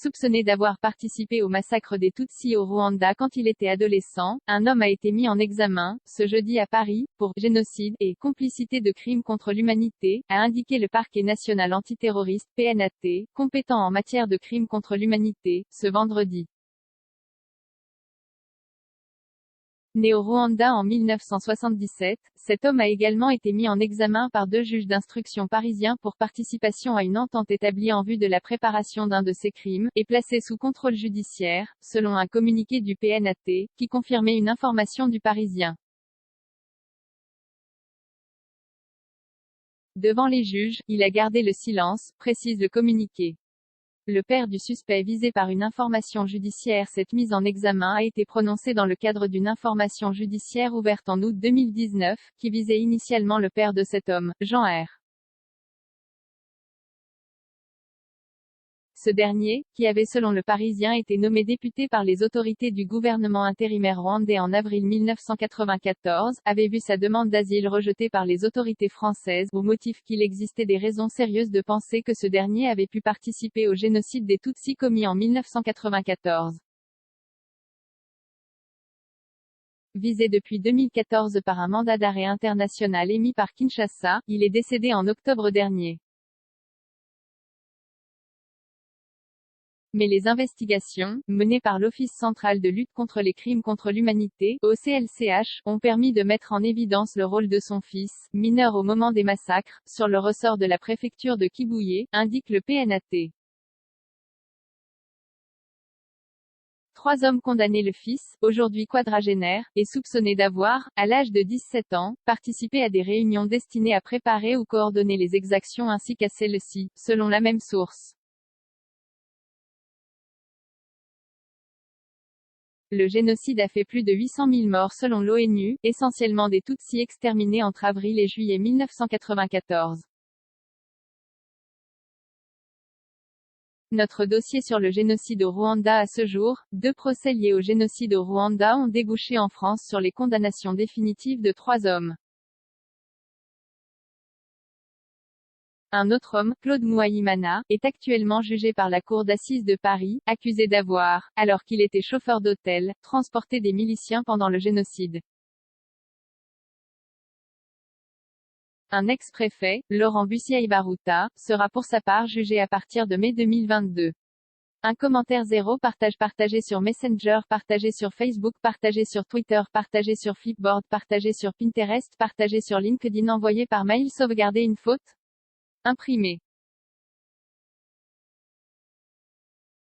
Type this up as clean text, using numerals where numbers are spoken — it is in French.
Soupçonné d'avoir participé au massacre des Tutsis au Rwanda quand il était adolescent, un homme a été mis en examen, ce jeudi à Paris, pour « génocide » et « complicité de crimes contre l'humanité », a indiqué le parquet national antiterroriste, PNAT, compétent en matière de crimes contre l'humanité, ce vendredi. Né au Rwanda en 1977, cet homme a également été mis en examen par 2 juges d'instruction parisiens pour participation à une entente établie en vue de la préparation d'un de ces crimes, et placé sous contrôle judiciaire, selon un communiqué du PNAT, qui confirmait une information du Parisien. Devant les juges, il a gardé le silence, précise le communiqué. Le père du suspect visé par une information judiciaire. Cette mise en examen a été prononcée dans le cadre d'une information judiciaire ouverte en août 2019, qui visait initialement le père de cet homme, Jean R. Ce dernier, qui avait selon le Parisien été nommé député par les autorités du gouvernement intérimaire rwandais en avril 1994, avait vu sa demande d'asile rejetée par les autorités françaises, au motif qu'il existait des raisons sérieuses de penser que ce dernier avait pu participer au génocide des Tutsis commis en 1994. Visé depuis 2014 par un mandat d'arrêt international émis par Kinshasa, il est décédé en octobre dernier. Mais les investigations, menées par l'Office central de lutte contre les crimes contre l'humanité, OCLCH, ont permis de mettre en évidence le rôle de son fils, mineur au moment des massacres, sur le ressort de la préfecture de Kibuye, indique le PNAT. 3 hommes condamnés. Le fils, aujourd'hui quadragénaire, est soupçonné d'avoir, à l'âge de 17 ans, participé à des réunions destinées à préparer ou coordonner les exactions ainsi qu'à celles-ci, selon la même source. Le génocide a fait plus de 800 000 morts selon l'ONU, essentiellement des Tutsis exterminés entre avril et juillet 1994. Notre dossier sur le génocide au Rwanda. À ce jour, 2 procès liés au génocide au Rwanda ont débouché en France sur les condamnations définitives de 3 hommes. Un autre homme, Claude Mouaïmana, est actuellement jugé par la cour d'assises de Paris, accusé d'avoir, alors qu'il était chauffeur d'hôtel, transporté des miliciens pendant le génocide. Un ex-préfet, Laurent Bussiaï-Barouta, sera pour sa part jugé à partir de mai 2022. Un commentaire 0 partagé sur Messenger, partagé sur Facebook, partagé sur Twitter, partagé sur Flipboard, partagé sur Pinterest, partagé sur LinkedIn, envoyé par mail. Sauvegarder une faute? Imprimé.